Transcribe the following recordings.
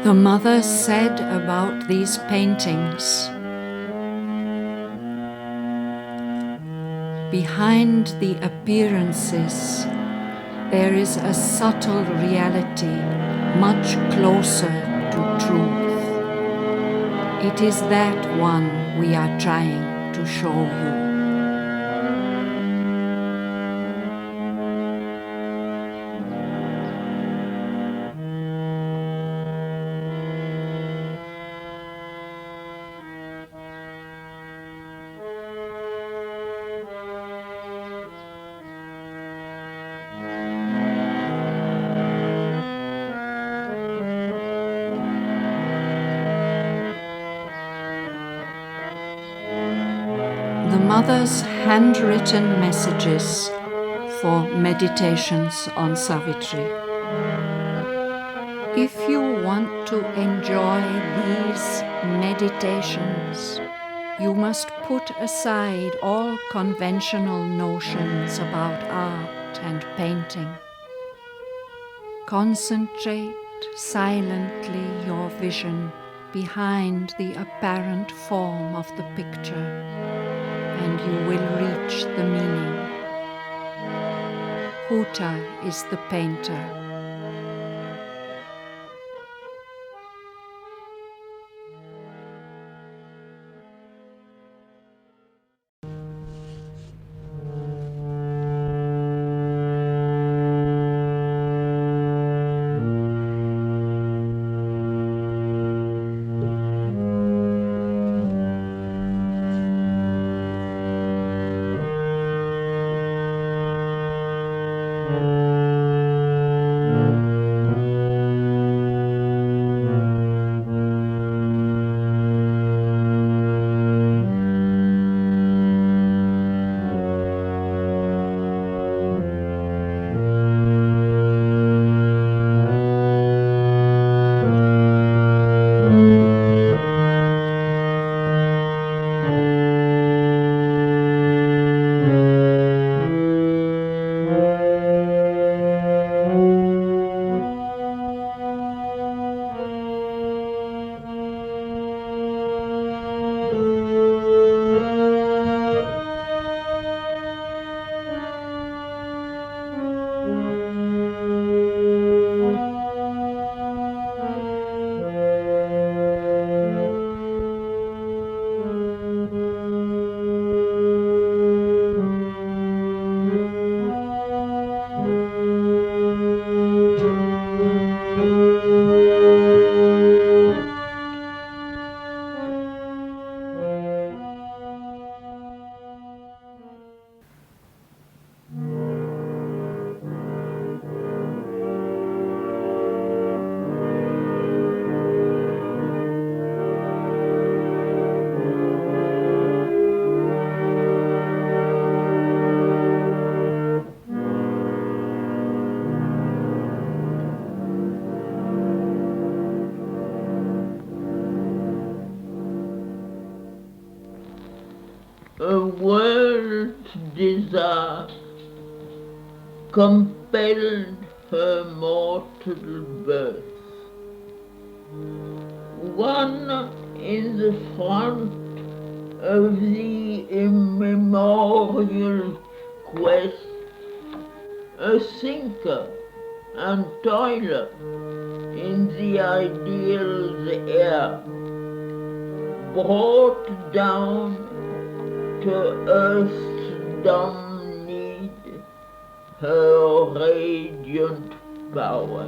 The mother said about these paintings, "Behind the appearances, there is a subtle reality much closer to truth. It is that one we are trying to show you." The mother's handwritten messages for meditations on Savitri. If you want to enjoy these meditations, you must put aside all conventional notions about art and painting. Concentrate silently your vision behind the apparent form of the picture, and you will reach the meaning. Huta is the painter. A world's desire compelled her mortal birth. One in the front of the immemorial quest, a thinker and toiler in the ideal's air, brought down to earth's dumb need her radiant power.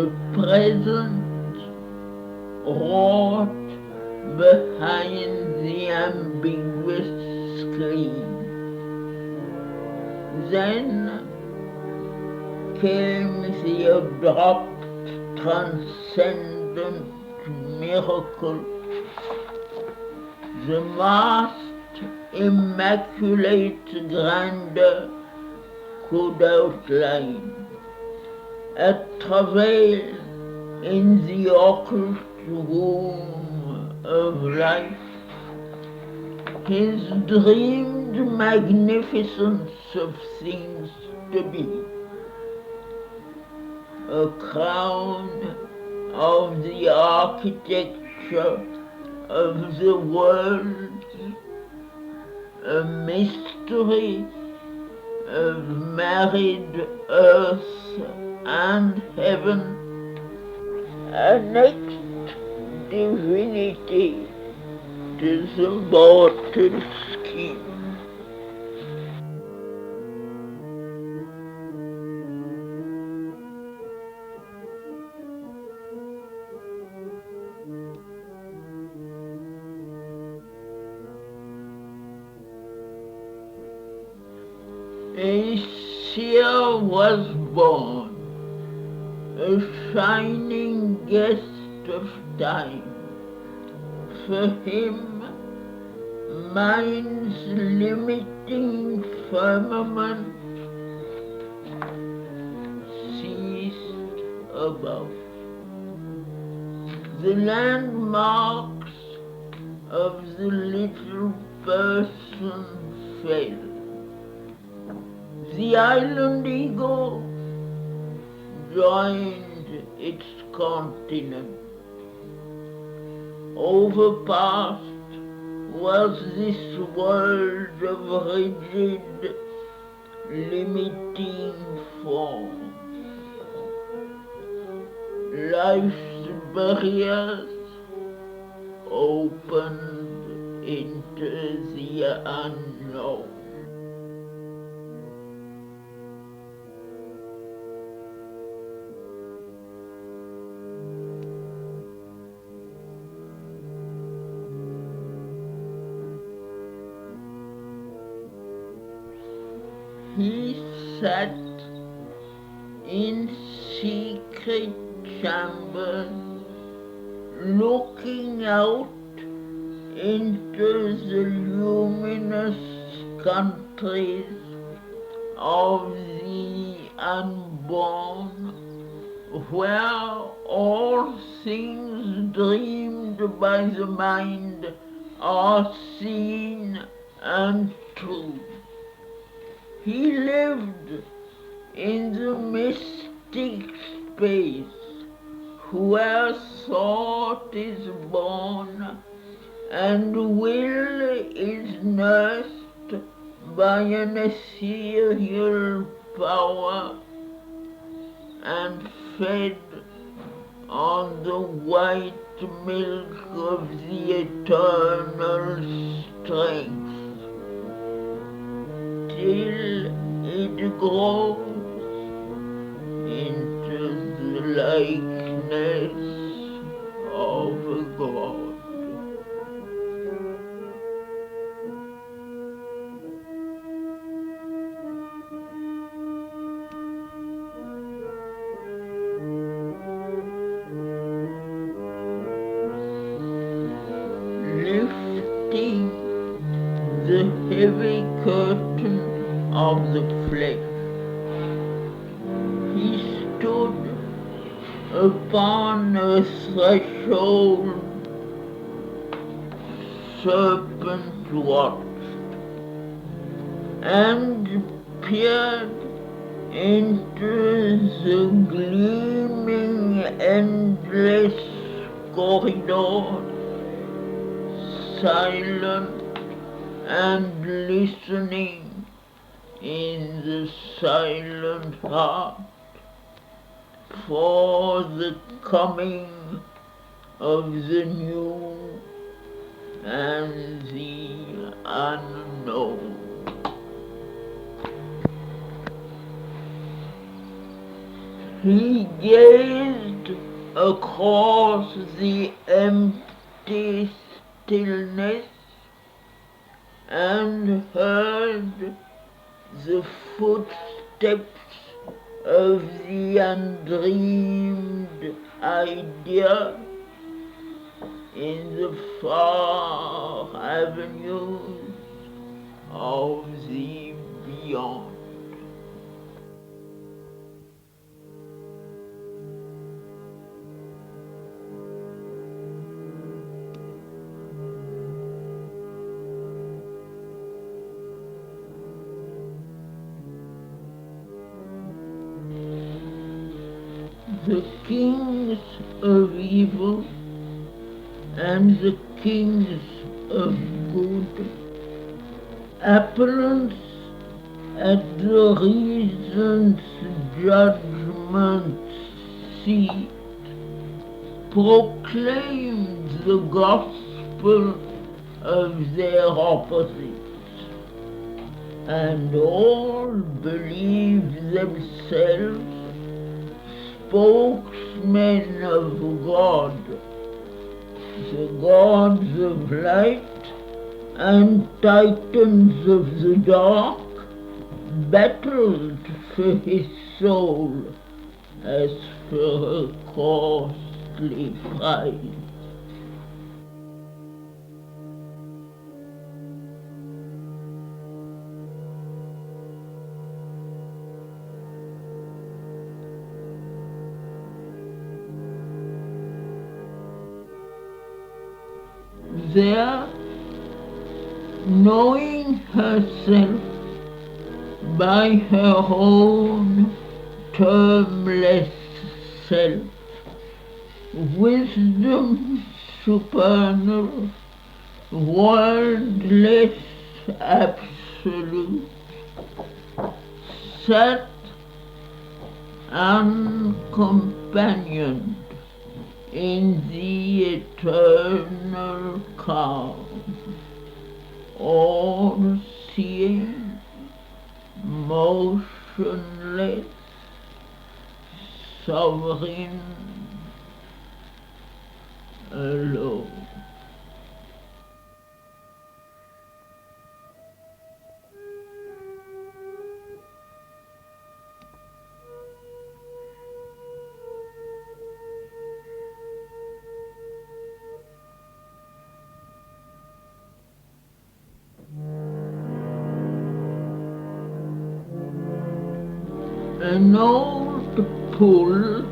A presence wrought behind the ambiguous screen. Then came the abrupt, transcendent miracle. The vast, immaculate grandeur could outline at travail in the occult womb of life, his dreamed magnificence of things to be, a crown of the architecture of the world, a mystery of married earth and heaven, a next divinity to the mortal scheme. A seer was born, a shining guest of time. For him, mind's limiting firmament ceased above. The landmarks of the little person fell. The island eagle joined its continent. Overpast was this world of rigid, limiting form. Life's barriers opened into the unknown. He sat in secret chambers, looking out into the luminous countries of the unborn, where all things dreamed by the mind are seen and true. He lived in the mystic space where thought is born and will is nursed by an ethereal power and fed on the white milk of the eternal strength, till it grows into the likeness of God. Lifting the heavy curtain of the flesh, he stood upon a threshold serpent watched, and peered into the gleaming endless corridors, silent and listening in the silent heart for the coming of the new and the unknown. He gazed across the empty stillness and heard the footsteps of the undreamed idea in the far avenues of the beyond. the kings of evil and the kings of good, appearance at the reason's judgment seat, proclaimed the gospel of their opposites, and all believed themselves spokesmen of God, the gods of light and titans of the dark battled for his soul as for a costly prize. There, knowing herself by her own termless self, wisdom supernal, wordless absolute, sat uncompanioned in the eternal calm, all-seeing, motionless, sovereign, alone. An old pull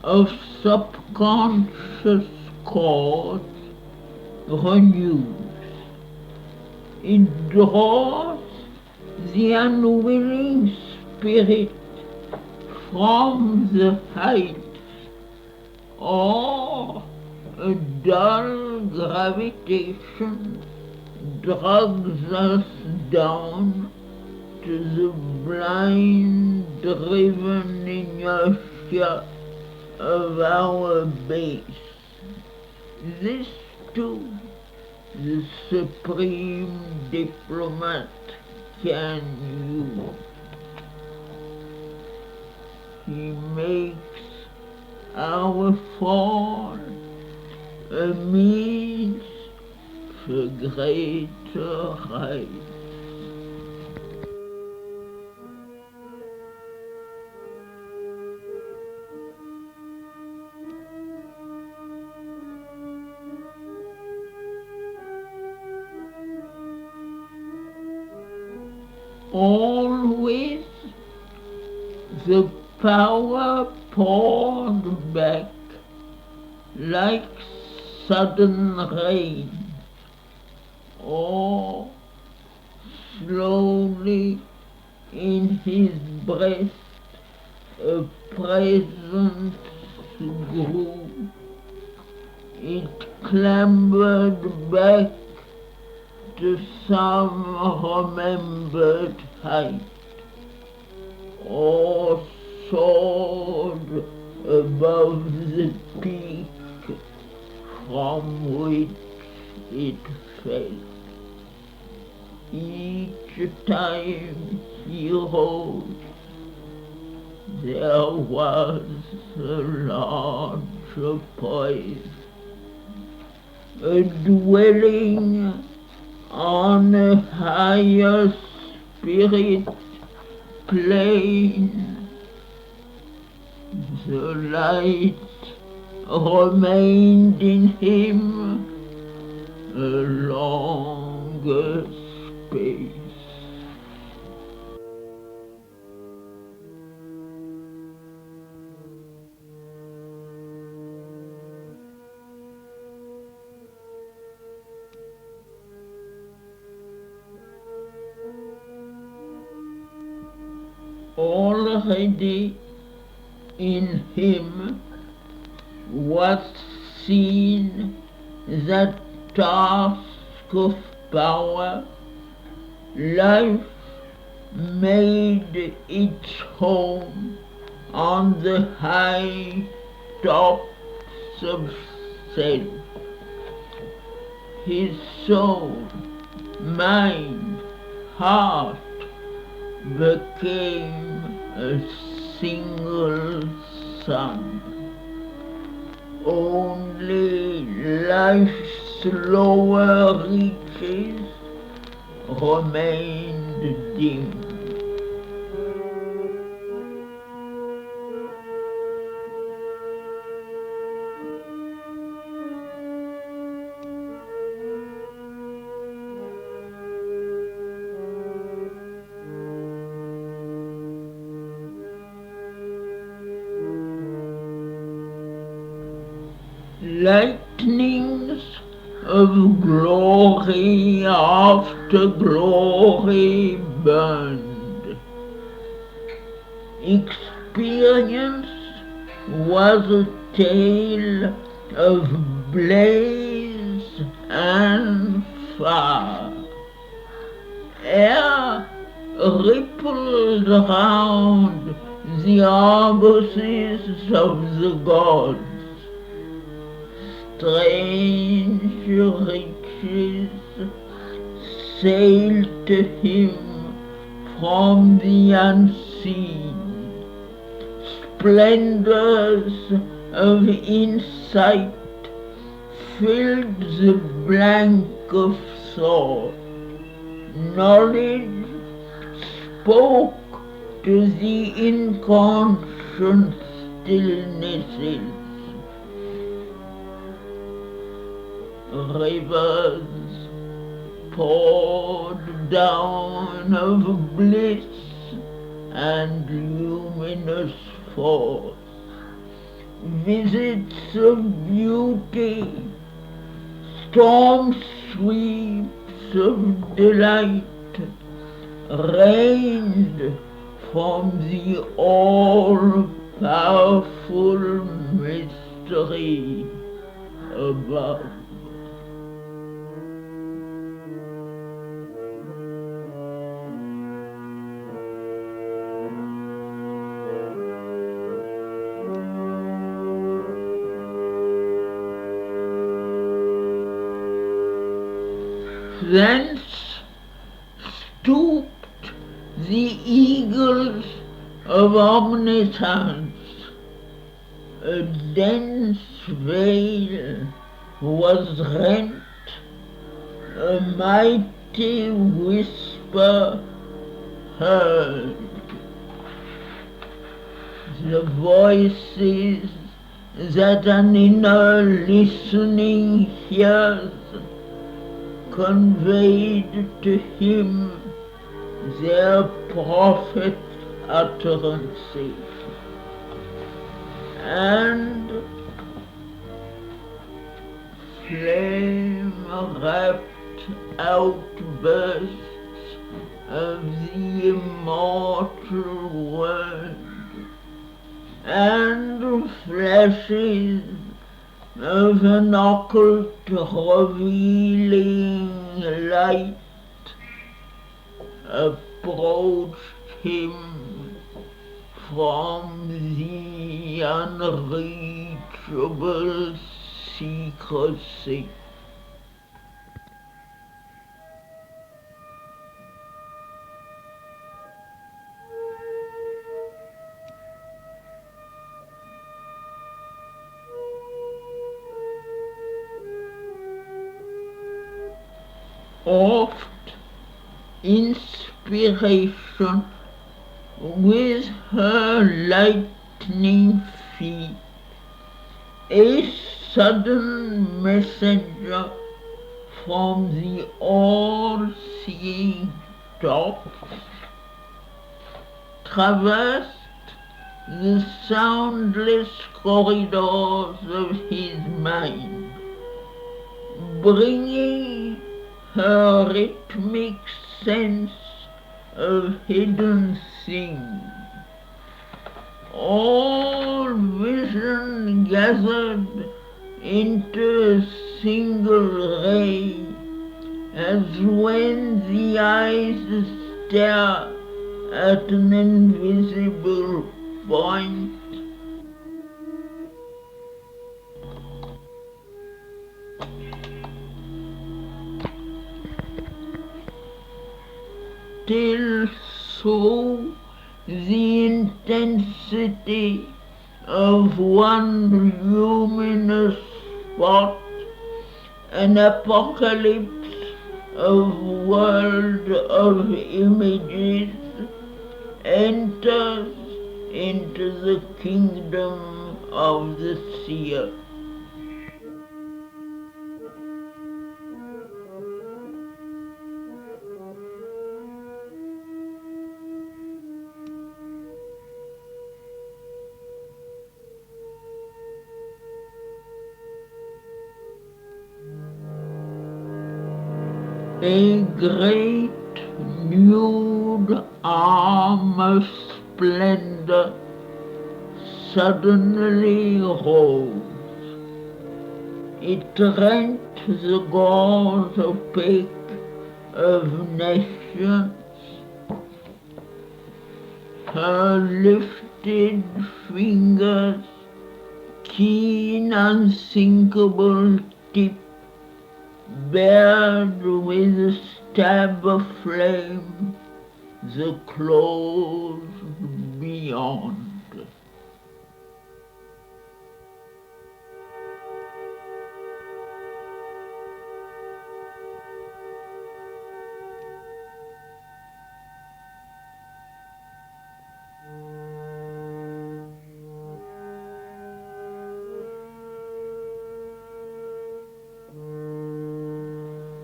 of subconscious chords renews. It draws the unwilling spirit from the heights, or a dull gravitation drags us down to the blind driven inertia of our base. This too the supreme diplomat can use. He makes our fall a means for greater heights. Always the power poured back like sudden rain, or slowly in his breast a presence grew. It clambered back to some remembered height, or soared above the peak from which it fell. Each time he rose, there was a larger poise, a dwelling on a higher spirit plane. The light remained in him a longer space. Already In him was seen that task of power. Life made its home on the high tops of self. His soul, mind, heart became a single sun. Only life's lower reaches remained dim. Lightnings of glory after glory burned. Experience was a tale of blaze and fire. Air rippled round the argosies of the gods. Strange riches sailed to him from the unseen. Splendors of insight filled the blank of thought. Knowledge spoke to the inconscient stillnesses. Rivers poured down of bliss and luminous force. Visits of beauty, storm sweeps of delight rained from the all-powerful mystery above. Thence stooped the eagles of omniscience. A dense veil was rent, a mighty whisper heard. The voices that an inner listening hears conveyed to him their prophet utterances, and flame-wrapped outbursts of the immortal word, and flashes of an occult revealing light approached him from the unreachable secrecy. Oft inspiration with her lightning feet, a sudden messenger from the all-seeing tops, traversed the soundless corridors of his mind, bringing her rhythmic sense of hidden things. all vision gathered into a single ray, as when the eyes stare at an invisible point. Till through the intensity of one luminous spot, an apocalypse of world of images enters into the kingdom of the seer. A great nude arm of splendor suddenly rose. It rent the gauze opaque of nations. Her lifted fingers, keen unthinkable tip, bared with a stab of flame the closed beyond.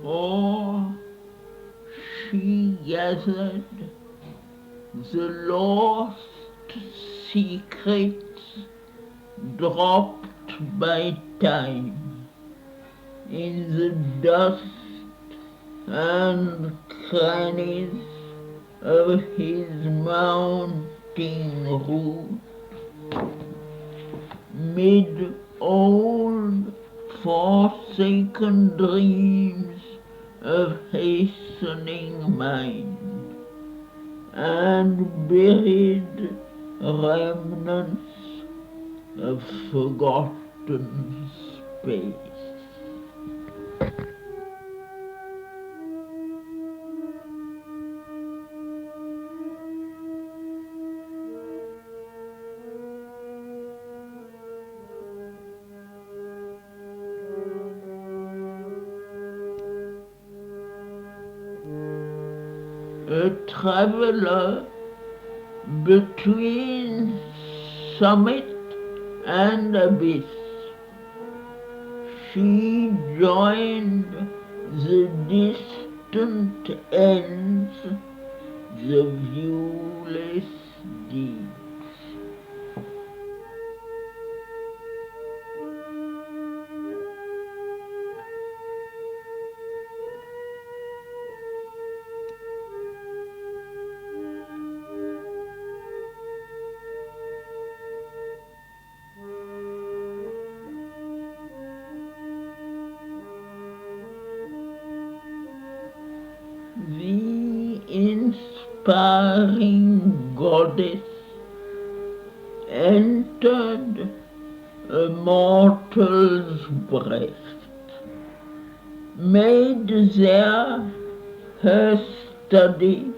Or she gathered the lost secrets dropped by time in the dust and crannies of his mounting root, mid old forsaken dreams of hastening mind, and buried remnants of forgotten space. A traveler between summit and abyss, she joined the distant ends, the viewless deeps. The inspiring goddess entered a mortal's breast, made there her study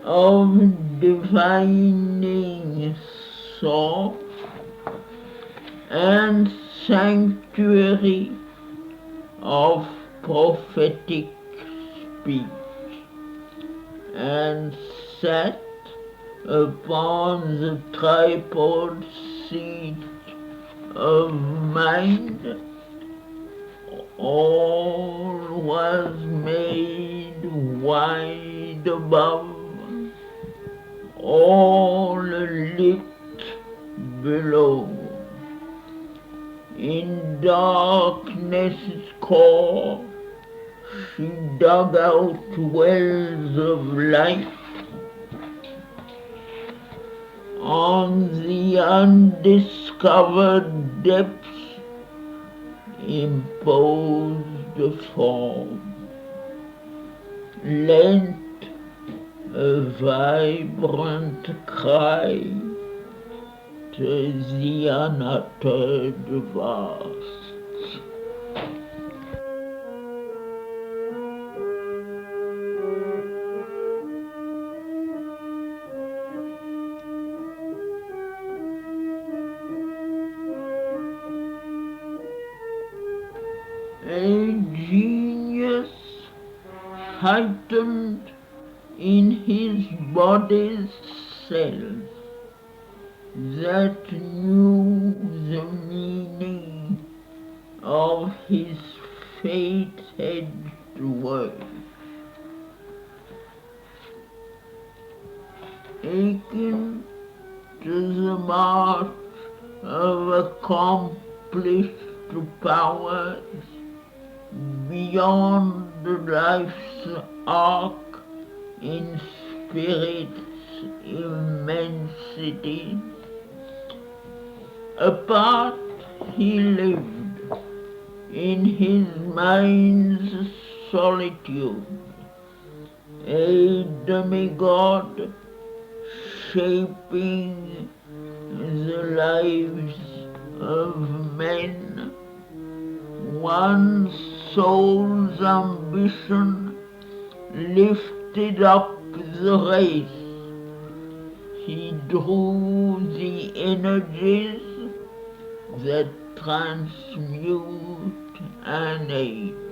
of divining thought and sanctuary of prophetic speech, and sat upon the tripod seat of mind. All was made wide above, all lit below. In darkness' core she dug out wells of light. on the undiscovered depths imposed a form, lent a vibrant cry to the unuttered vast. A genius heightened in his body's cells that knew the meaning of his fate-edged work. Akin to the march of accomplished powers beyond life's arc in spirit's immensity. Apart he lived in his mind's solitude, a demigod shaping the lives of men. One soul's ambition lifted up the race. He drew the energies that transmute an age.